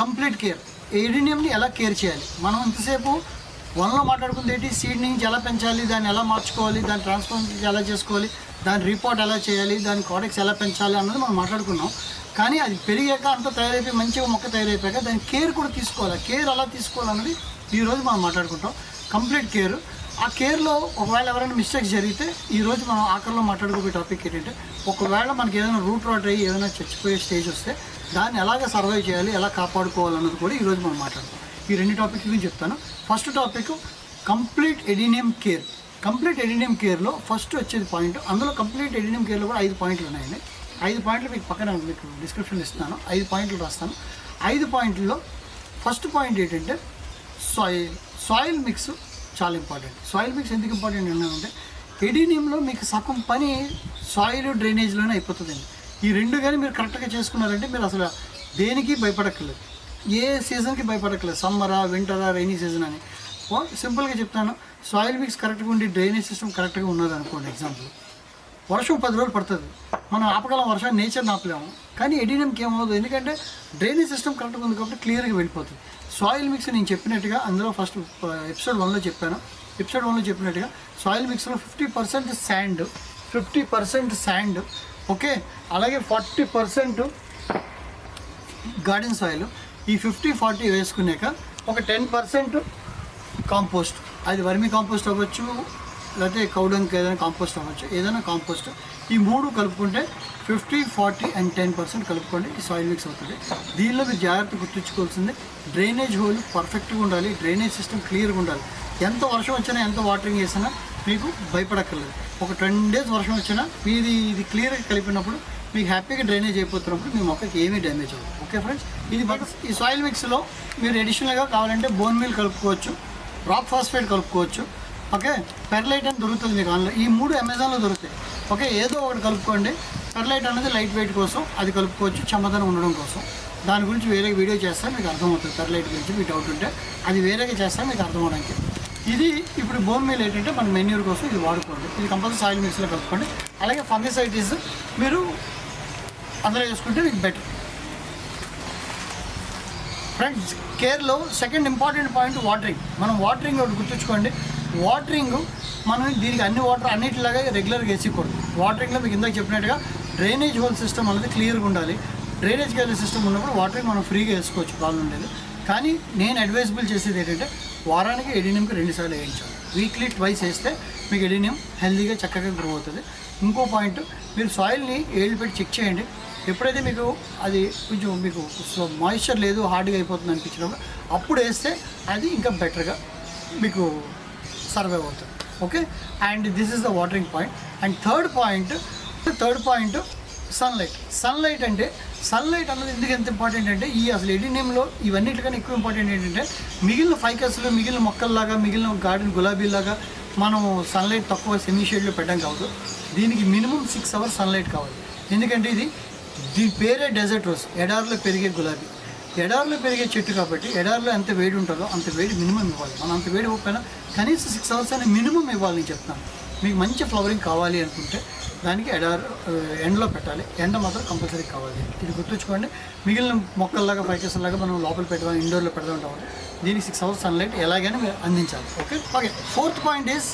Complete care. ఎడినియంని ఎలా care చేయాలి, మనం ఇంతసేపు వన్లో మాట్లాడుకుంది ఏంటి, సీడ్ నుంచి ఎలా పెంచాలి, దాన్ని ఎలా మార్చుకోవాలి, దాని ట్రాన్స్ప్లాంట్ ఎలా చేసుకోవాలి, దాని రిపోర్ట్ ఎలా చేయాలి, దాని కాడెక్స్ ఎలా పెంచాలి అన్నది మనం మాట్లాడుకున్నాం. కానీ అది పెరిగాక అంతా తయారైపోయి మంచిగా మొక్క తయారైపోయాక దాని కేర్ కూడా తీసుకోవాలి. కేర్ ఎలా తీసుకోవాలన్నది ఈరోజు మనం మాట్లాడుకుంటాం. Complete care. ఆ కేర్లో ఒకవేళ ఎవరైనా మిస్టేక్స్ జరిగితే ఈరోజు మనం ఆఖరిలో మాట్లాడుకోబోయే టాపిక్ ఏంటంటే, ఒకవేళ మనకి ఏదైనా రూట్ రాట్ అయ్యి ఏదైనా చచ్చిపోయే స్టేజ్ వస్తే దాన్ని ఎలాగ సర్వైవ్ చేయాలి, ఎలా కాపాడుకోవాలన్నది కూడా ఈరోజు మనం మాట్లాడుతాం. ఈ 2 టాపిక్ గురించి చెప్తాను. First topic complete adenium care. Complete adenium కేర్లో ఫస్ట్ వచ్చేది పాయింట్, అందులో కంప్లీట్ ఎడినియం కేర్లో కూడా 5 పాయింట్లు ఉన్నాయండి. 5 పాయింట్లు మీకు పక్కన మీకు డిస్క్రిప్షన్ ఇస్తున్నాను. 5 పాయింట్లు రాస్తాను. 5 పాయింట్లలో ఫస్ట్ పాయింట్ ఏంటంటే సాయిల్ మిక్స్ చాలా ఇంపార్టెంట్. సాయిల్ మిక్స్ ఎందుకు ఇంపార్టెంట్ అంటే, ఎడినియంలో మీకు సగం పని సాయిల్ డ్రైనేజ్లోనే అయిపోతుందండి. ఈ 2 కానీ మీరు కరెక్ట్గా చేసుకున్నారంటే మీరు అసలు దేనికి భయపడక్కర్లేదు, ఏ సీజన్కి భయపడక్కర్లేదు, సమ్మరా, వింటరా, రైనీ సీజన్ అని. సింపుల్గా చెప్తాను, సాయిల్ మిక్స్ కరెక్ట్గా ఉండి డ్రైనేజ్ సిస్టమ్ కరెక్ట్గా ఉన్నది అనుకోండి. ఎగ్జాంపుల్, వర్షం 10 రోజులు పడుతుంది, మనం ఆపగలం వర్షాన్ని, నేచర్ ఆపలేము. కానీ ఎడినియంకి ఏమవుతుంది, ఎందుకంటే డ్రైనేజ్ సిస్టమ్ కరెక్ట్గా ఉంది కాబట్టి క్లియర్గా వెళ్ళిపోతుంది. సాయిల్ మిక్స్ నేను చెప్పినట్టుగా అందులో ఫస్ట్ ఎపిసోడ్ 1లో చెప్పాను. ఎపిసోడ్ 1లో చెప్పినట్టుగా సాయిల్ మిక్స్లో 50% శాండ్, 50% శాండ్, ఓకే, అలాగే 40% గార్డెన్ సాయిల్. ఈ 50-40 వేసుకున్నాక ఒక 10% కాంపోస్ట్, అది వర్మీ కాంపోస్ట్ అవ్వచ్చు, లేకపోతే కౌడంక్ ఏదైనా కాంపోస్ట్ అవ్వచ్చు, ఏదైనా కాంపోస్ట్. ఈ 3 కలుపుకుంటే 50, 40 and 10% కలుపుకోండి, ఈ సాయిల్ మిక్స్ అవుతుంది. దీనిలో మీరు జాగ్రత్త గుర్తుంచుకోవాల్సింది, డ్రైనేజ్ హోల్ పర్ఫెక్ట్గా ఉండాలి, డ్రైనేజ్ సిస్టమ్ క్లియర్గా ఉండాలి. ఎంత వర్షం వచ్చినా, ఎంత వాటరింగ్ వేసినా మీకు భయపడక్కర్లేదు. ఒక 10 days వర్షం వచ్చినా మీది ఇది క్లియర్గా కలిపినప్పుడు మీకు హ్యాపీగా డ్రైనేజ్ అయిపోతున్నప్పుడు మీ మొక్కకి ఏమీ డ్యామేజ్ అవ్వదు. ఓకే ఫ్రెండ్స్, ఇది ఈ సాయిల్ మిక్స్లో మీరు అడిషనల్గా కావాలంటే బోన్ మీల్ కలుపుకోవచ్చు, రాక్ ఫాస్ఫేట్ కలుపుకోవచ్చు, ఓకే, పెర్లైట్ అని దొరుకుతుంది మీకు ఆన్లైన్. ఈ 3 అమెజాన్లో దొరుకుతాయి. ఓకే, ఏదో ఒకటి కలుపుకోండి. పెర్లైట్ అనేది లైట్ వెయిట్ కోసం అది కలుపుకోవచ్చు, చెమ్మదనం ఉండడం కోసం. దాని గురించి వేరే వీడియో చేస్తాను, మీకు అర్థమవుతుంది. పెర్లైట్ గురించి మీకు డౌట్ ఉంటే అది వేరేగా చేస్తాను మీకు అర్థమవడానికి. ఇది ఇప్పుడు బోన్ మీల్ ఏంటంటే మన మెన్యూర్ కోసం ఇది వాడుకోండి. ఇది కంపల్సరీ సాయిల్ మిక్స్లో కలుపుకోండి. అలాగే ఫంగిసైటిస్ మీరు అందులో చేసుకుంటే మీకు బెటర్. ఫ్రెండ్స్, కేర్లో సెకండ్ ఇంపార్టెంట్ పాయింట్ వాటరింగ్. మనం వాటరింగ్ ఒకటి గుర్తుంచుకోండి. వాటరింగ్ మనం దీనికి అన్ని వాటర్ అన్నిటిలాగా రెగ్యులర్గా వేసుకోకూడదు. వాటరింగ్లో మీకు ఇందాక చెప్పినట్టుగా డ్రైనేజ్ హోల్ సిస్టమ్ అనేది క్లియర్గా ఉండాలి. డ్రైనేజ్ గేల్ సిస్టమ్ ఉన్నప్పుడు వాటరింగ్ మనం ఫ్రీగా వేసుకోవచ్చు, ప్రాబ్లం ఉండేది. కానీ నేను అడ్వైజబుల్ చేసేది ఏంటంటే, వారానికి ఎడినియంకి 2 సార్లు వేయించాలి. వీక్లీ 2 వేస్తే మీకు ఎడినియం హెల్తీగా చక్కగా గ్రో అవుతుంది. ఇంకో పాయింట్, మీరు సాయిల్ని ఏళ్ళు పెట్టి చెక్ చేయండి. ఎప్పుడైతే మీకు అది కొంచెం మీకు మాయిశ్చర్ లేదు, హార్డ్గా అయిపోతుంది అనిపించినప్పుడు అప్పుడు వేస్తే అది ఇంకా బెటర్గా మీకు సర్వైవ్ అవుతుంది. Okay, and this is the watering point. And third point sunlight అంటే, సన్లైట్ అన్నది ఎందుకు ఎంత ఇంపార్టెంట్ అంటే, ఈ అసలు ఎడినియంలో ఇవన్నిటికన్నా ఎక్కువ ఇంపార్టెంట్ ఏంటంటే, మిగిలిన ఫైకస్లు, మిగిలిన మొక్కల్లాగా, మిగిలిన గార్డెన్ గులాబీలాగా మనం సన్లైట్ తక్కువ సెమీ షేడ్లో పెట్టడం కావద్దు. దీనికి మినిమం 6 hours సన్లైట్ కావాలి. ఎందుకంటే దీని పేరే డెజర్ట్ రోజ్, ఎడారిలో పెరిగే గులాబీ. ఎడారిలో పెరిగే చెట్టు కాబట్టి ఎడారిలో ఎంత వేడి ఉంటుందో అంత వేడి మినిమం ఇవ్వాలి. మనం అంత వేడి ఇవ్వకపోయినా కనీసం 6 hours అని మినిమం ఇవ్వాలి. నేను చెప్తాను, మీకు మంచి ఫ్లవరింగ్ కావాలి అనుకుంటే దానికి ఎండలో పెట్టాలి. ఎండ మాత్రం కంపల్సరీ కావాలి. ఇది గుర్తుంచుకోండి. మిగిలిన మొక్కల్లాగా, ఫైకస్లాగా మనం లోపల పెట్టడం, ఇండోర్లో పెడదాం కాబట్టి దీనికి 6 hours సన్లైట్ ఎలాగైనా మీరు అందించాలి. Okay, fourth point is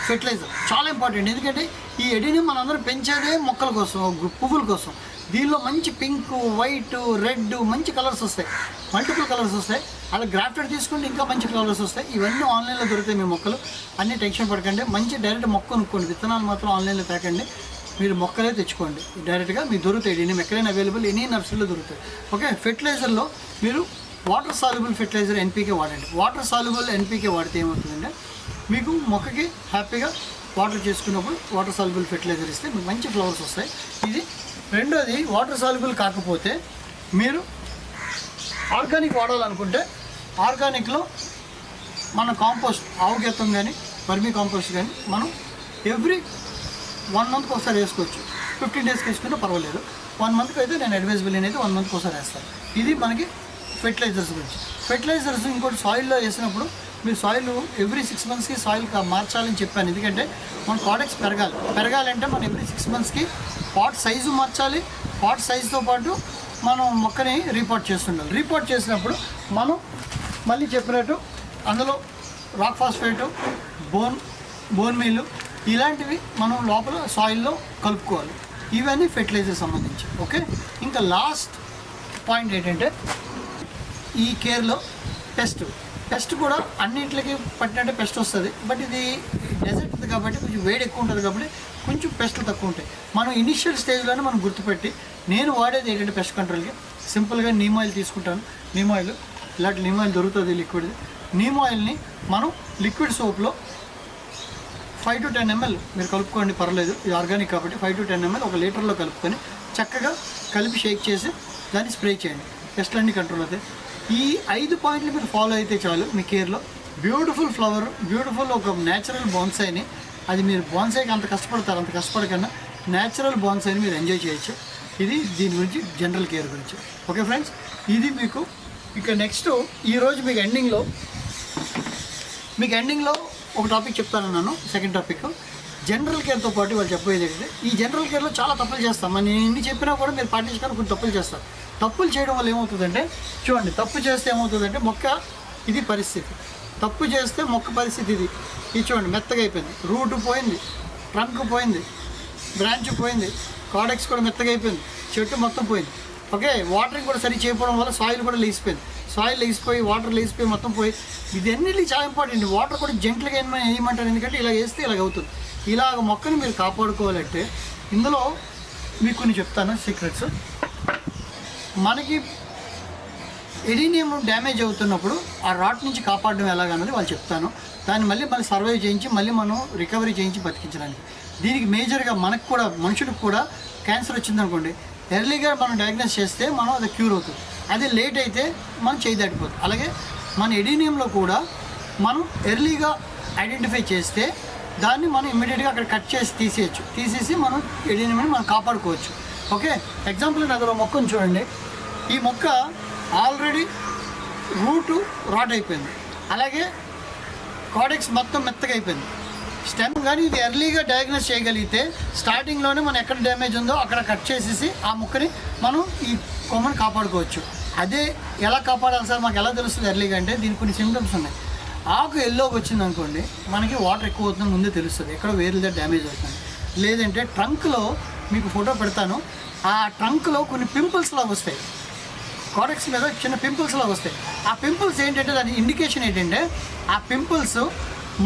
fertilizer. చాలా ఇంపార్టెంట్. ఎందుకంటే ఈ ఎడినియం మనందరం పెంచేదే మొక్కల కోసం, పువ్వుల కోసం. దీనిలో మంచి పింక్, వైట్, రెడ్ మంచి కలర్స్ వస్తాయి, మల్టిపుల్ కలర్స్ వస్తాయి. అలా గ్రాఫ్టెడ్ తీసుకుంటే ఇంకా మంచి కలర్స్ వస్తాయి. ఇవన్నీ ఆన్లైన్లో దొరుకుతాయి. మీ మొక్కలు అన్నీ టెన్షన్ పడకండి. మంచి డైరెక్ట్ మొక్క కొనుక్కోండి. విత్తనాలు మాత్రం ఆన్లైన్లో తేకండి. మీరు మొక్కలే తెచ్చుకోండి. డైరెక్ట్గా మీకు దొరుకుతాయి. ఎడినియం ఎక్కడైనా అవైలబుల్, ఎనీ నర్సరీలో దొరుకుతాయి. ఓకే, ఫెర్టిలైజర్లో మీరు వాటర్ సాల్యుబుల్ ఫెర్టిలైజర్ ఎన్పీకే వాడండి. వాటర్ సాల్యుబుల్ ఎన్పీకే వాడితే ఏమవుతుందంటే, మీకు మొక్కకి హ్యాపీగా వాటర్ చేసుకున్నప్పుడు వాటర్ సాల్యుబుల్ ఫెర్టిలైజర్ ఇస్తే మీకు మంచి ఫ్లవర్స్ వస్తాయి. ఇది రెండోది. వాటర్ సాల్యుబుల్ కాకపోతే మీరు ఆర్గానిక్ వాడాలనుకుంటే, ఆర్గానిక్లో మన కాంపోస్ట్, ఆవు గెత్తం కానీ వర్మీ కాంపోస్ట్ కానీ మనం ఎవ్రీ 1 month ఒకసారి వేసుకోవచ్చు. 15 days వేసుకుంటే పర్వాలేదు. 1 month అయితే నేను అడ్వైజబుల్ అయితే 1 month ఒకసారి వేస్తాను. ఇది మనకి ఫెర్టిలైజర్స్ గురించి. ఫెర్టిలైజర్స్ ఇంకోటి సాయిల్లో వేసినప్పుడు మీరు సాయిల్ ఎవ్రీ 6 monthsకి సాయిల్ మార్చాలని చెప్పాను. ఎందుకంటే మన కాడెక్స్ పెరగాలంటే మనం ఎవ్రీ 6 monthsకి పాట్ సైజు మార్చాలి. పాట్ సైజుతో పాటు మనం మొక్కని రీపోర్ట్ చేస్తుండాలి. రీపోర్ట్ చేసినప్పుడు మనం మళ్ళీ చెప్పినట్టు అందులో రాక్ ఫాస్ఫేటు, బోన్ మీలు ఇలాంటివి మనం లోపల సాయిల్లో కలుపుకోవాలి. ఇవన్నీ ఫెర్టిలైజర్ సంబంధించి. ఓకే, ఇంకా లాస్ట్ పాయింట్ ఏంటంటే ఈ కేర్లో పెస్ట్ కూడా అన్నింటికి పట్టినట్టే పెస్ట్ వస్తుంది. బట్ ఇది డెజర్ట్ ఉంది కాబట్టి కొంచెం వేడి ఎక్కువ ఉంటుంది కాబట్టి కొంచెం పెస్ట్లు తక్కువ ఉంటాయి. మనం ఇనిషియల్ స్టేజ్లోనే మనం గుర్తుపెట్టి, నేను వాడేది ఏంటంటే పెస్ట్ కంట్రోల్కి సింపుల్గా నీమ్ ఆయిల్ తీసుకుంటాను. నీమ్ ఆయిల్ ఇలాంటి నీమ్ ఆయిల్ దొరుకుతుంది లిక్విడ్. నీమ్ ఆయిల్ని మనం లిక్విడ్ సోప్లో 5 to 10 ml మీరు కలుపుకోండి, పర్లేదు, ఇది ఆర్గానిక్ కాబట్టి 5 to 10 ml 1 లీటర్లో కలుపుకొని చక్కగా కలిపి షేక్ చేసి దాన్ని స్ప్రే చేయండి. పెస్ట్లన్నీ కంట్రోల్ అవుతాయి. ఈ 5 పాయింట్లు మీరు ఫాలో అయితే చాలు, మీ కేర్లో బ్యూటిఫుల్ ఫ్లవర్, బ్యూటిఫుల్ ఒక న్యాచురల్ బాన్సైని, అది మీరు బాన్సైకి అంత కష్టపడతారు, అంత కష్టపడకన్నా న్యాచురల్ బాన్సైని మీరు ఎంజాయ్ చేయొచ్చు. ఇది దీని గురించి జనరల్ కేర్ గురించి. ఓకే ఫ్రెండ్స్, ఇది మీకు ఇక నెక్స్ట్ ఈరోజు మీకు ఎండింగ్లో ఒక టాపిక్ చెప్తానన్నాను. సెకండ్ టాపిక్ జనరల్ కేర్తో పాటు వాళ్ళు చెప్పేది ఏంటంటే, ఈ జనరల్ కేర్లో చాలా తప్పులు చేస్తాం. నేను ఎన్ని చెప్పినా కూడా మీరు పాటించుకొని కొన్ని తప్పులు చేస్తారు. తప్పులు చేయడం వల్ల ఏమవుతుందంటే, చూడండి, తప్పు చేస్తే ఏమవుతుందంటే మొక్క ఇది పరిస్థితి, తప్పు చేస్తే మొక్క పరిస్థితి ఇది చూడండి, మెత్తగా అయిపోయింది, రూట్ పోయింది, ట్రంక్ పోయింది, బ్రాంచ్ పోయింది, కాడెక్స్ కూడా మెత్తగా అయిపోయింది, చెట్టు మొత్తం పోయింది. ఓకే, వాటరింగ్ కూడా సరి చేయకపోవడం వల్ల సాయిల్ కూడా లేచిపోయింది, సాయిల్ లేచిపోయి వాటర్ లేచిపోయి మొత్తం పోయి, ఇదన్నిటికీ చాలా ఇంపార్టెంట్. వాటర్ కూడా జెంట్లుగా వేయమంటారు, ఎందుకంటే ఇలాగ వేస్తే ఇలాగ అవుతుంది. ఇలాగ మొక్కని మీరు కాపాడుకోవాలంటే ఇందులో మీకు కొన్ని చెప్తాను సీక్రెట్స్. మనకి ఎడీనియం డ్యామేజ్ అవుతున్నప్పుడు ఆ రాట్ నుంచి కాపాడడం ఎలాగన్నది వాళ్ళు చెప్తాను. దాన్ని మళ్ళీ సర్వైవ్ చేయించి మళ్ళీ మనం రికవరీ చేయించి బతికించడానికి. దీనికి మేజర్గా మనకు కూడా, మనుషులకు కూడా క్యాన్సర్ వచ్చిందనుకోండి, ఎర్లీగా మనం డయాగ్నోస్ చేస్తే మనం అది క్యూర్ అవుతుంది. అది లేట్ అయితే మనం చేయి దాటిపోతుంది. అలాగే మన ఎడీనియంలో కూడా మనం ఎర్లీగా ఐడెంటిఫై చేస్తే దాన్ని మనం ఇమ్మీడియట్గా అక్కడ కట్ చేసి తీసేసి మనం ఎడీనియంని మనం కాపాడుకోవచ్చు. ఓకే, ఎగ్జాంపుల్ నాకు మొక్కను చూడండి. ఈ మొక్క ఆల్రెడీ రూటు రాట్ అయిపోయింది, అలాగే కాడెక్స్ మొత్తం మెత్తగా అయిపోయింది, స్టెమ్. కానీ ఇది ఎర్లీగా డయాగ్నోస్ చేయగలిగితే స్టార్టింగ్లోనే మనం ఎక్కడ డ్యామేజ్ ఉందో అక్కడ కట్ చేసేసి ఆ మొక్కని మనం ఈ కొమ్మని కాపాడుకోవచ్చు. అదే ఎలా కాపాడాలి సార్, మాకు ఎలా తెలుస్తుంది ఎర్లీగా అంటే, దీనికి కొన్ని సిమ్టమ్స్ ఉన్నాయి. ఆకు ఎల్లోకి వచ్చింది అనుకోండి, మనకి వాటర్ ఎక్కువ అవుతుందని ముందే తెలుస్తుంది, ఎక్కడో వేరే డ్యామేజ్ అవుతుంది. లేదంటే ట్రంక్లో మీకు ఫోటో పెడతాను, ఆ ట్రంక్లో కొన్ని పింపుల్స్ లాగా వస్తాయి, కాడెక్స్ మీద చిన్న పింపుల్స్ లాగా వస్తాయి. ఆ పింపుల్స్ ఏంటంటే దాని ఇండికేషన్ ఏంటంటే, ఆ పింపుల్స్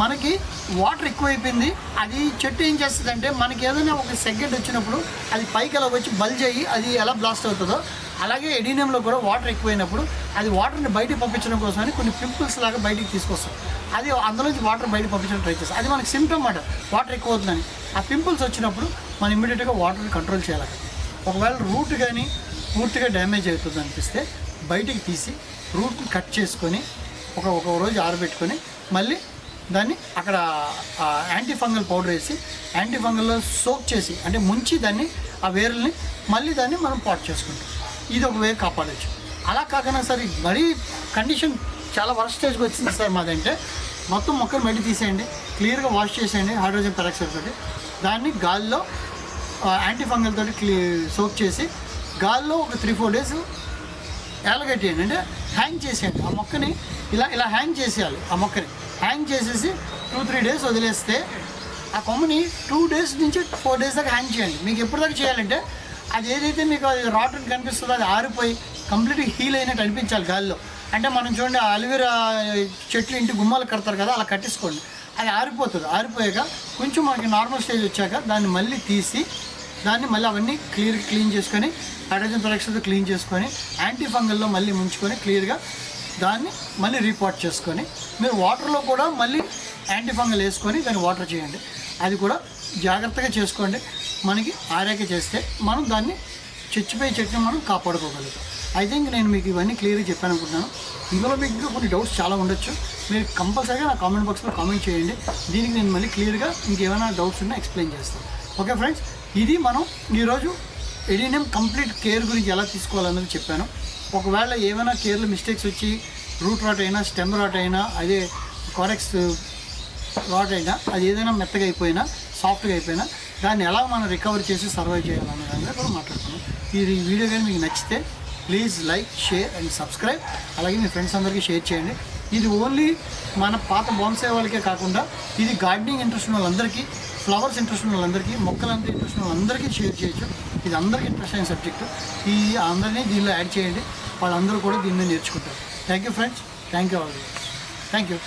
మనకి వాటర్ ఎక్కువైపోయింది. అది చెట్టు ఏం చేస్తుందంటే, మనకి ఏదైనా ఒక సెకండ్ వచ్చినప్పుడు అది పైకి ఎలా వచ్చి బల్జ్ అయ్యి అది ఎలా బ్లాస్ట్ అవుతుందో, అలాగే ఎడీనియంలో కూడా వాటర్ ఎక్కువైనప్పుడు అది వాటర్ని బయటికి పంపించడం కోసమని కొన్ని పింపుల్స్ లాగా బయటికి తీసుకొస్తాం. అది అందులోంచి వాటర్ బయటకు పంపించడం ట్రై చేస్తాం. అది మనకి సిమ్టమ్ అన్నమాట, వాటర్ ఎక్కువ అవుతుందని. ఆ పింపుల్స్ వచ్చినప్పుడు మనం ఇమ్మీడియట్గా వాటర్ని కంట్రోల్ చేయాలి. ఒకవేళ రూట్ కానీ పూర్తిగా డ్యామేజ్ అవుతుంది అనిపిస్తే బయటికి తీసి రూట్ని కట్ చేసుకొని ఒక రోజు ఆరబెట్టుకొని మళ్ళీ దాన్ని అక్కడ యాంటీ ఫంగల్ పౌడర్ వేసి యాంటీ ఫంగల్లో సోక్ చేసి, అంటే ముంచి దాన్ని ఆ వేరుల్ని మళ్ళీ దాన్ని మనం పాట్ చేసుకుంటాం. ఇది ఒక వే కాపాడవచ్చు. అలా కాకుండా సరే మరీ కండిషన్ చాలా వరస్ట్ స్టేజ్కి వచ్చింది సార్ మాదంటే, మొత్తం మొక్కలు మళ్ళీ తీసేయండి, క్లియర్గా వాష్ చేసేయండి హైడ్రోజన్ పెరాక్సైడ్ తోటి, దాన్ని గాల్లో యాంటీ ఫంగల్ తోటి సోక్ చేసి గాల్లో ఒక 3-4 days ఏలగట్టేయండి, అంటే హ్యాంగ్ చేసేయండి. ఆ మొక్కని ఇలా హ్యాంగ్ చేసేయాలి. ఆ మొక్కని హ్యాంగ్ చేసేసి 2-3 days వదిలేస్తే ఆ కొమ్మని 2 days నుంచి 4 days దాకా హ్యాంగ్ చేయండి. మీకు ఎప్పటిదాకా చేయాలంటే అది ఏదైతే మీకు అది రాట్ కనిపిస్తుందో అది ఆరిపోయి కంప్లీట్గా హీల్ అయినట్టు అనిపించాలి గాల్లో. అంటే మనం చూడండి, అలోవెరా చెట్లు ఇంటి గుమ్మాలు కడతారు కదా, అలా కట్టేసుకోండి. అది ఆరిపోతుంది. ఆరిపోయాక కొంచెం మనకి నార్మల్ స్టేజ్ వచ్చాక దాన్ని మళ్ళీ తీసి దాన్ని మళ్ళీ అవన్నీ క్లీన్ చేసుకొని హైడ్రోజన్ పెరాక్సైడ్తో క్లీన్ చేసుకొని యాంటీ ఫంగల్లో మళ్ళీ ముంచుకొని క్లియర్గా దాన్ని మళ్ళీ రీపాట్ చేసుకొని మీరు వాటర్లో కూడా మళ్ళీ యాంటీ ఫంగల్ వేసుకొని దాన్ని వాటర్ చేయండి. అది కూడా జాగ్రత్తగా చేసుకోండి. మనకి ఆరాక చేస్తే మనం దాన్ని చచ్చిపోయే చెట్టుని మనం కాపాడుకోగలుగుతాం. ఐ థింక్ నేను మీకు ఇవన్నీ క్లియర్గా చెప్పాను అనుకుంటున్నాను. ఇందులో మీకు ఇంకా కొన్ని డౌట్స్ చాలా ఉండొచ్చు. మీరు కంపల్సరీగా నా కామెంట్ బాక్స్లో కామెంట్ చేయండి. దీనికి నేను మళ్ళీ క్లియర్గా ఇంకేమైనా డౌట్స్ ఉన్నా ఎక్స్ప్లెయిన్ చేస్తాను. ఓకే ఫ్రెండ్స్, ఇది మనం ఈరోజు ఎడీనియం కంప్లీట్ కేర్ గురించి ఎలా తీసుకోవాలన్నది చెప్పాను. ఒకవేళ ఏమైనా కేర్లో మిస్టేక్స్ వచ్చి రూట్ రాట్ అయినా, స్టెమ్ రాట్ అయినా, అదే కారెక్స్ రాట్ అయినా, అది ఏదైనా మెత్తగా అయిపోయినా, సాఫ్ట్గా అయిపోయినా దాన్ని ఎలా మనం రికవర్ చేసి సర్వైవ్ చేయాలనే దాని కూడా మాట్లాడుతున్నాం. ఈ వీడియో కానీ మీకు నచ్చితే please like, share and subscribe. అలాగే మీ ఫ్రెండ్స్ అందరికీ షేర్ చేయండి. ఇది ఓన్లీ మన పాత బోన్సాయ్ వాళ్ళకే కాకుండా ఇది గార్డెనింగ్ ఇంట్రెస్ట్ ఉన్న వాళ్ళందరికీ, ఫ్లవర్స్ ఇంట్రెస్ట్ ఉన్న వాళ్ళందరికీ, మొక్కలంతా ఇంట్రెస్ట్ ఉన్న వాళ్ళందరికీ షేర్ చేయొచ్చు. ఇది అందరికీ ఇంట్రెస్ట్ అయిన సబ్జెక్టు. ఈ అందరినీ దీనిలో యాడ్ చేయండి. వాళ్ళందరూ కూడా దీన్ని నేర్చుకుంటారు. Thank you friends. Thank you all. Thank you.